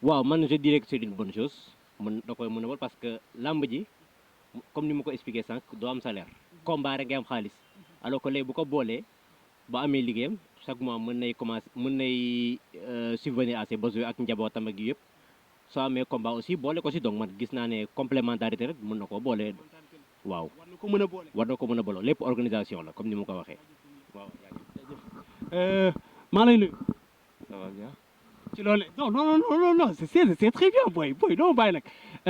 waaw man je dirais que c'est une bonne chose mën da koy mën a war parce que làmb ji comme ni ma ko expliqué sànq doo am salaire combat rek nga am xaalis alors que léegi bu ko boolee ba amee liggéeyam chaque mois mën nay commencer mën nay subvenir à ses besoins ak njabootam ak yëpp soo amee combat aussi boole ko si donc man gis naa ne complémentarité rek mën na koo boole waaw war na ko mën a boole. war na ko mën a boole lépp organisation la comme ni ma ko waxee waaw. maa lay nuyu. Ça va bien. ci loolu non non non non non c'est très bien boy boy doo bàyyi nag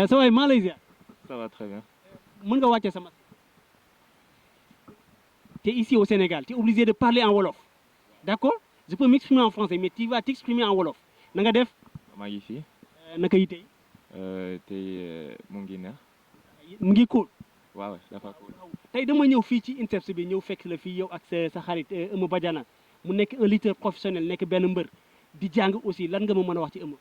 sa waay maa lay ziar. Ça va très bien. mën nga wàcce sama. tu es ici au Sénégal tu es obligé de parler en wolof d'accord je peux m'exprimer en français mais tu vas t'exprimer en wolof na nga def. maa ngi fi. naka yi tey. tey mu ngi neex. mu ngi cool. waaw dafa cool. tey dama ñëw fii ci INSEPS bi ñëw fekk la fii yow ak sa xarit Eumeu Badiana mu nekk un lutteur professionnel nekk benn mbër di jàng aussi lan nga ma mën a wax ci Eumeu.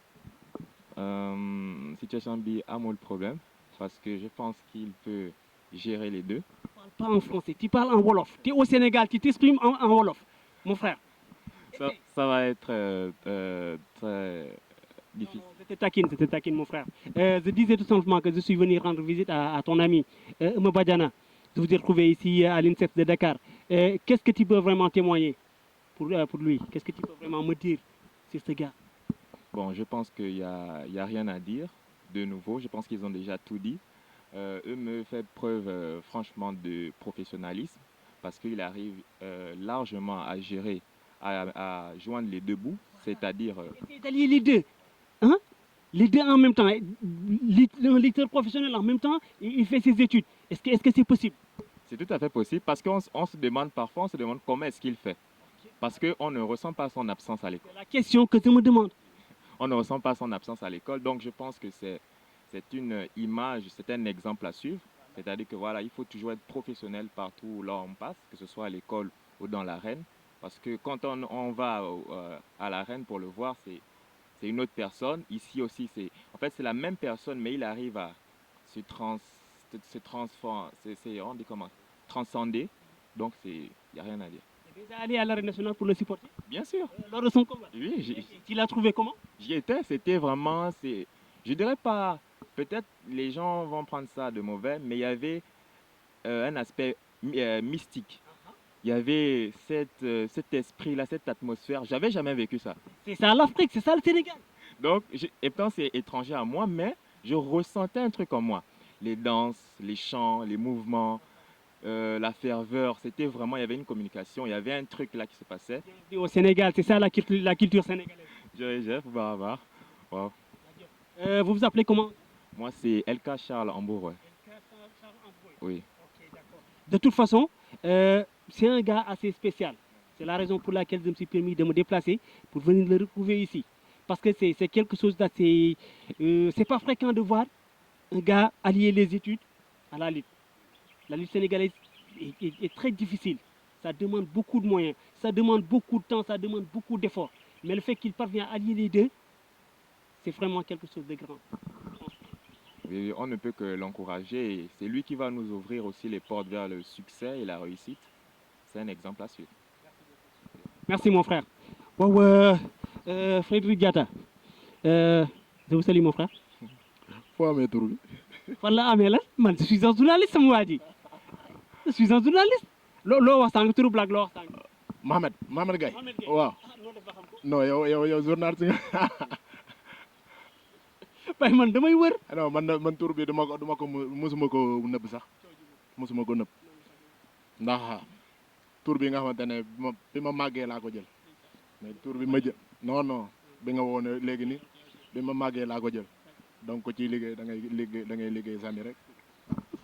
Situation bi amul problème parce que je pense qu'il peut gérer les deux. Tu parles pas en français, tu parles en wolof. Tu es au Sénégal, tu t'exprimes en wolof, mon frère. Ça va être très difficile. C'était taquine, mon frère. Je disais tout simplement que je suis venu rendre visite à ton ami Eumeu Badiana. Je vous ai retrouvé ici à l'INSEPS de Dakar. Qu'est-ce que tu peux vraiment témoigner pour lui? Qu'est-ce que tu peux vraiment me dire sur ce gars? Bon, je pense qu'il y a rien à dire de nouveau. Je pense qu'ils ont déjà tout dit. Eux me fait preuve franchement de professionnalisme parce qu'il arrive largement à gérer, à joindre les deux bouts, c'est-à-dire... Essaye d'allier les deux, hein? Les deux en même temps. Un lutteur professionnel en même temps, il fait ses études. Est-ce que c'est possible? C'est tout à fait possible parce qu'on se demande parfois, on se demande comment est-ce qu'il fait. Parce qu'on ne ressent pas son absence à l'école. C'est la question que je me demande. On ne ressent pas son absence à l'école, donc je pense que c'est une image, c'est un exemple à suivre. C'est-à-dire que voilà, il faut toujours être professionnel partout où là on passe, que ce soit à l'école ou dans l'arène. Parce que quand on va à l'arène pour le voir, c'est une autre personne. Ici aussi, en fait, c'est la même personne, mais il arrive à se transformer, on dit comment, transcender. Donc, il n'y a rien à dire. Tu es déjà allé à l'arène nationale pour le supporter? Bien sûr. Lors de son combat? Oui. Tu l'as trouvé comment? J'y étais, c'était vraiment... Je dirais pas... Peut-être les gens vont prendre ça de mauvais, mais il y avait un aspect mystique. Il y avait cet esprit-là, cette atmosphère. J'avais jamais vécu ça. C'est ça l'Afrique, c'est ça le Sénégal. Donc, et pourtant c'est étranger à moi, mais je ressentais un truc en moi. Les danses, les chants, les mouvements, la ferveur, c'était vraiment, il y avait une communication, il y avait un truc là qui se passait. Au Sénégal, c'est ça la culture sénégalaise. Jeff Barabar. Wow. Vous vous appelez comment? Moi, c'est LK Charles Ambour. Oui. Okay, d'accord. De toute façon, c'est un gars assez spécial. C'est la raison pour laquelle je me suis permis de me déplacer pour venir le retrouver ici. Parce que c'est quelque chose d'assez... c'est pas fréquent de voir un gars allier les études à la lutte. La lutte sénégalaise est très difficile. Ça demande beaucoup de moyens, ça demande beaucoup de temps, ça demande beaucoup d'efforts. Mais le fait qu'il parvient à allier les deux, c'est vraiment quelque chose de grand. Oui, on ne peut que l'encourager. C'est lui qui va nous ouvrir aussi les portes vers le succès et la réussite. C'est un exemple à suivre. Merci mon frère. Wow, Frédéric Diatta. Je vous salue mon frère. Faut amee tur bi. Fan la amee la man je suis un journaliste sama waa ji. Je suis un journaliste. loo wax sànq turu blague loo wax sànq. Mohamed Gaye waaw. non yow journaliste nga. waaye man damay wër. non man tur bi duma ko mosuma ko nëbb sax mosuma ko nëbb ndax tur bi nga xamante ne bi ma màggee laa ko jël mais tur bi ma jël non bi nga woone léegi ni bi ma màggee laa ko jël donc ko ciy liggéey da ngay liggéey sànni rek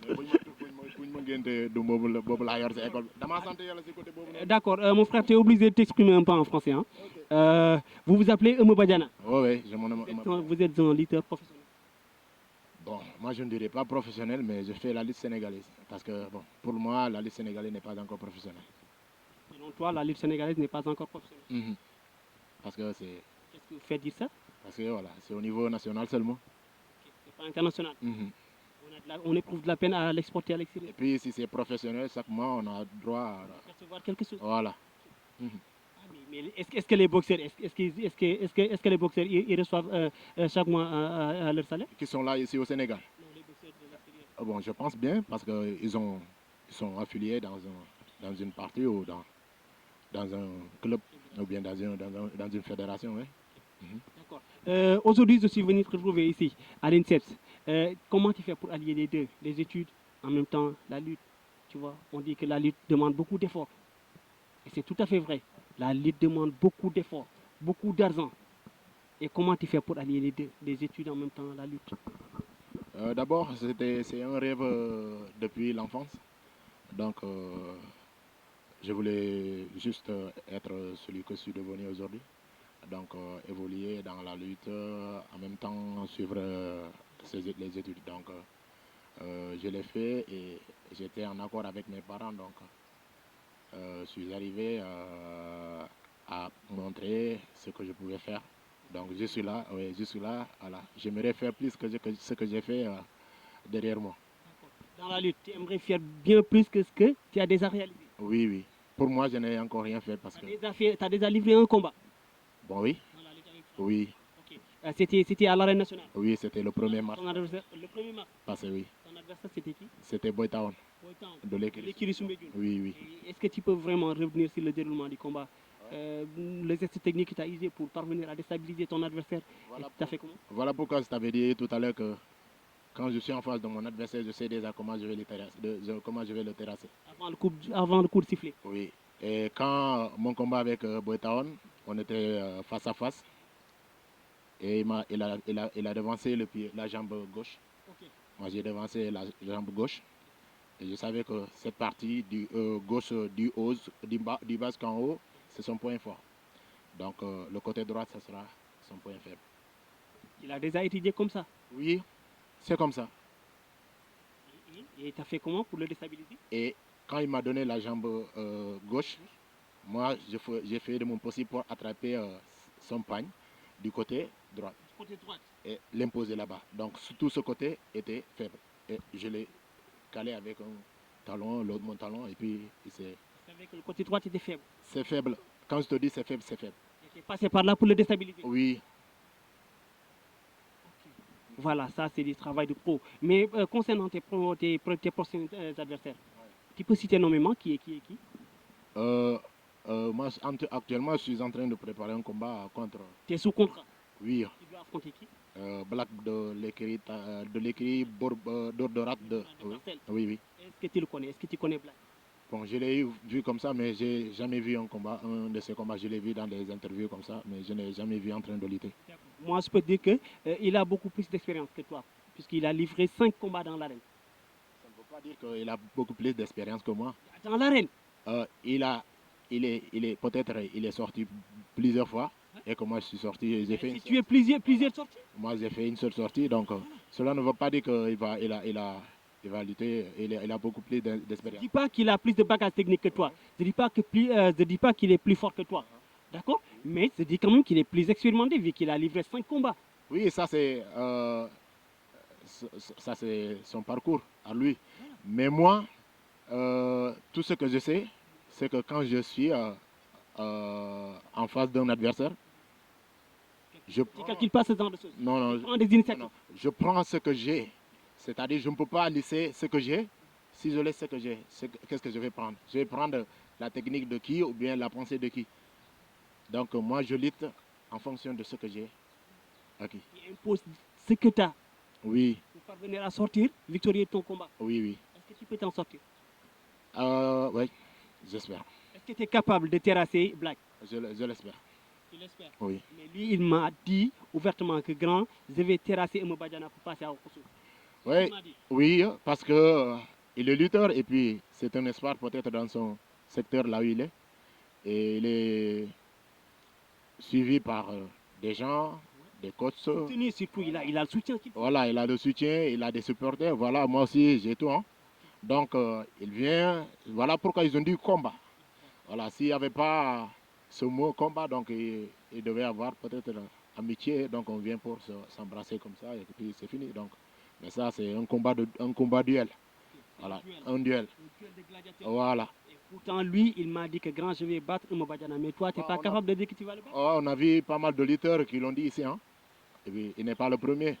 mais buñ ma ngénte du boobu laa yor si école bi damaa sant yàlla si côté boobu. D'accord, mon frère, tu es obligé de t'exprimer un peu en français. Hein? Vous vous appelez Eumeu Badiana. Oui, je m'en nomme. Vous êtes un lutteur professionnel. Bon, moi je ne dirais pas professionnel, mais je fais la lutte sénégalaise. Parce que bon, pour moi, la lutte sénégalaise n'est pas encore professionnelle. Selon toi, la lutte sénégalaise n'est pas encore professionnelle. Parce que c'est... Qu'est-ce que vous faites dire ça? Parce que voilà, c'est au niveau national seulement. C'est pas international. On éprouve de la peine à l'exporter à l'extérieur. Et puis si c'est professionnel, chaque mois on a droit à recevoir quelque chose. Voilà. Ah, Mais est-ce que les boxeurs, est-ce que les boxeurs, ils reçoivent chaque mois leur salaire? Qui sont là ici au Sénégal. Non, les boxeurs de l'extérieur. Bon, je pense bien parce qu'ils sont affiliés dans une partie ou dans un club ou bien dans une fédération. Hein. D'accord. Aujourd'hui, je suis venu te retrouver ici, à l'INSEPS. Comment tu fais pour allier les deux, les études, en même temps la lutte? Tu vois, on dit que la lutte demande beaucoup d'efforts. Et c'est tout à fait vrai. La lutte demande beaucoup d'efforts, beaucoup d'argent. Et comment tu fais pour allier les deux, les études en même temps la lutte? D'abord, c'est un rêve depuis l'enfance. Donc, je voulais juste être celui que je suis devenu aujourd'hui. Donc, évoluer dans la lutte, en même temps suivre les études. Donc, je l'ai fait et j'étais en accord avec mes parents. Donc, je suis arrivé à montrer ce que je pouvais faire. Donc, je suis là, oui, je suis là. Voilà. J'aimerais faire plus que ce que j'ai fait derrière moi. Dans la lutte, tu aimerais faire bien plus que ce que tu as déjà réalisé. Oui, oui. Pour moi, je n'ai encore rien fait parce que. Tu as déjà livré un combat Bon, oui. dans la lutte avec Franck. Oui, Ok. C'était à l'arène nationale. oui, c'était le 1er mars Ton adversaire, le 1er mars. passé, oui. Ton adversaire, c'était qui? C'était Boytown Boytown. de l'équipe. L'écurie Soumbédioune. Oui, oui. Et est-ce que tu peux vraiment revenir sur le déroulement du combat? Les gestes techniques que tu as usés pour parvenir à déstabiliser ton adversaire, tu as fait comment? Voilà pourquoi je t'avais dit tout à l'heure que quand je suis en face de mon adversaire, je sais déjà comment je vais le terrasser. Comment je vais le terrasser. Avant le coup de sifflet. Oui. Et quand mon combat avec Boytown, on était face à face. Et il a devancé la jambe gauche. Ok. Moi, j'ai devancé la jambe gauche. Et je savais que cette partie du gauche, du bas qu'en haut, c'est son point fort. Donc, le côté droit, ça sera son point faible. Il a déjà étudié comme ça. Oui, c'est comme ça. Et tu as fait comment pour le déstabiliser? Et quand il m'a donné la jambe gauche, moi, j'ai fait de mon possible pour attraper son pagne du côté droit Côté droit. et l'imposer là-bas. Donc, tout ce côté était faible. Et je l'ai calé avec un talon, l'autre mon talon, et puis c'est savais que le côté droit était faible. C'est faible. Quand je te dis c'est faible, c'est faible. Tu es passé par là pour le déstabiliser. Oui. Voilà, ça c'est du travail de pro. Mais concernant tes prochains adversaires, tu peux citer nommément qui est qui? Moi, actuellement, je suis en train de préparer un combat contre. Tu es sous contrat. Oui. Tu dois affronter qui? Black de l'écrit d'Ordorat de. Oui, oui, oui. Est-ce que tu le connais? Est-ce que tu connais Black? Bon, je l'ai vu comme ça, mais j'ai jamais vu un combat, un de ces combats. Je l'ai vu dans des interviews comme ça, mais je n'ai jamais vu en train de lutter. Moi, je peux te dire qu'il a beaucoup plus d'expérience que toi, puisqu'il a livré 5 combats dans l'arène. Ça ne veut pas dire qu'il a beaucoup plus d'expérience que moi. Dans l'arène? Il est peut-être il est sorti plusieurs fois et que moi je suis sorti. J'ai fait Si tu es plusieurs sorties? Moi j'ai fait une seule sortie, donc cela ne veut pas dire qu'il va lutter. Il a beaucoup plus d'expérience. Je ne dis pas qu'il a plus de bagages techniques que toi. Je ne dis pas qu'il est plus fort que toi. D'accord? Mais je dis quand même qu'il est plus expérimenté vu qu'il a livré 5 combats. Oui, ça c'est son parcours à lui. Mais moi, tout ce que je sais, c'est que quand je suis en face d'un adversaire, je prends... qu'il passe dans de choses. Non, prends des initiatives. non, je prends ce que j'ai. C'est-à-dire, je ne peux pas laisser ce que j'ai. Si je laisse ce que j'ai, qu'est-ce que je vais prendre? Je vais prendre la technique de qui ou bien la pensée de qui? Donc, moi, je lutte en fonction de ce que j'ai acquis. Il impose ce que tu as. Oui. Pour parvenir à sortir victorieux de ton combat. Oui, oui. Est-ce que tu peux t'en sortir? Oui, j'espère. Est-ce que tu es capable de terrasser Black? Je l'espère. Tu l'espères? Oui. Mais lui, il m'a dit ouvertement que grand, je vais terrasser Mbadjana pour passer à autre chose. Oui, oui, parce que il est lutteur et puis c'est un espoir peut-être dans son secteur là où il est. Et il est suivi par des gens, des coachs. Soutenu surtout, il a le soutien. Voilà, il a le soutien, il a des supporters. Voilà, moi aussi j'ai tout. Hein. Donc il vient, voilà pourquoi ils ont dit combat. Voilà, s'il n'y avait pas ce mot combat, donc il devait avoir peut-être amitié. Donc on vient pour s'embrasser comme ça et puis c'est fini. Donc, mais ça c'est un combat duel. Voilà, un duel. De gladiateurs. Voilà. Et Pourtant, lui, il m'a dit que grand, je vais battre Mobadjana. Mais toi, tu n'es pas capable de dire que tu vas le battre. Oh, on a vu pas mal de lutteurs qui l'ont dit ici. Hein. Et puis, il n'est pas le premier.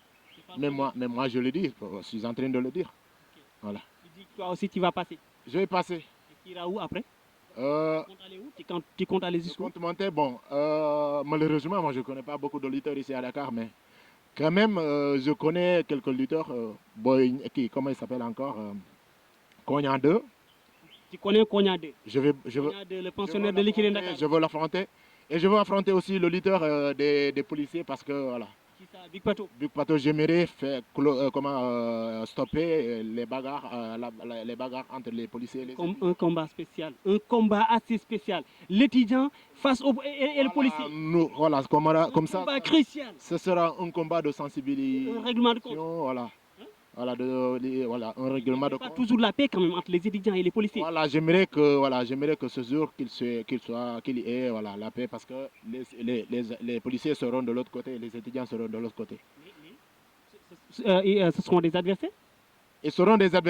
Même moi, je le dis. Je suis en train de le dire. Okay. Voilà. Tu dis que toi aussi, tu vas passer. Je vais passer. Et tu iras où après? Euh, Tu comptes aller où? Tu comptes aller je jusqu'où? compte monter. Bon, malheureusement, moi, je ne connais pas beaucoup de lutteurs ici à Dakar, mais quand même, je connais quelques lutteurs. Comment il s'appelle encore Konya 2. Tu connais Konya 2. Je veux, Konya 2, le pensionnaire de l'équipe Dakar. je veux l'affronter. Et je veux affronter aussi le lutteur des policiers parce que, voilà, Qui ça? Big Pato. Big Pato, j'aimerais faire stopper les bagarres, les bagarres entre les policiers et les Comme un combat spécial. Un combat assez spécial. L'étudiant face au et le policier. Voilà, comme ça, combat crucial. ce sera un combat de sensibilisation. Un règlement de compte. Voilà. Hein? Voilà, un règlement de pas compte. toujours la paix quand même entre les étudiants et les policiers. Voilà, j'aimerais que ce jour qu'il y ait voilà, la paix parce que les policiers seront de l'autre côté et les étudiants seront de l'autre côté. Ce seront des adversaires? Ils seront des adversaires.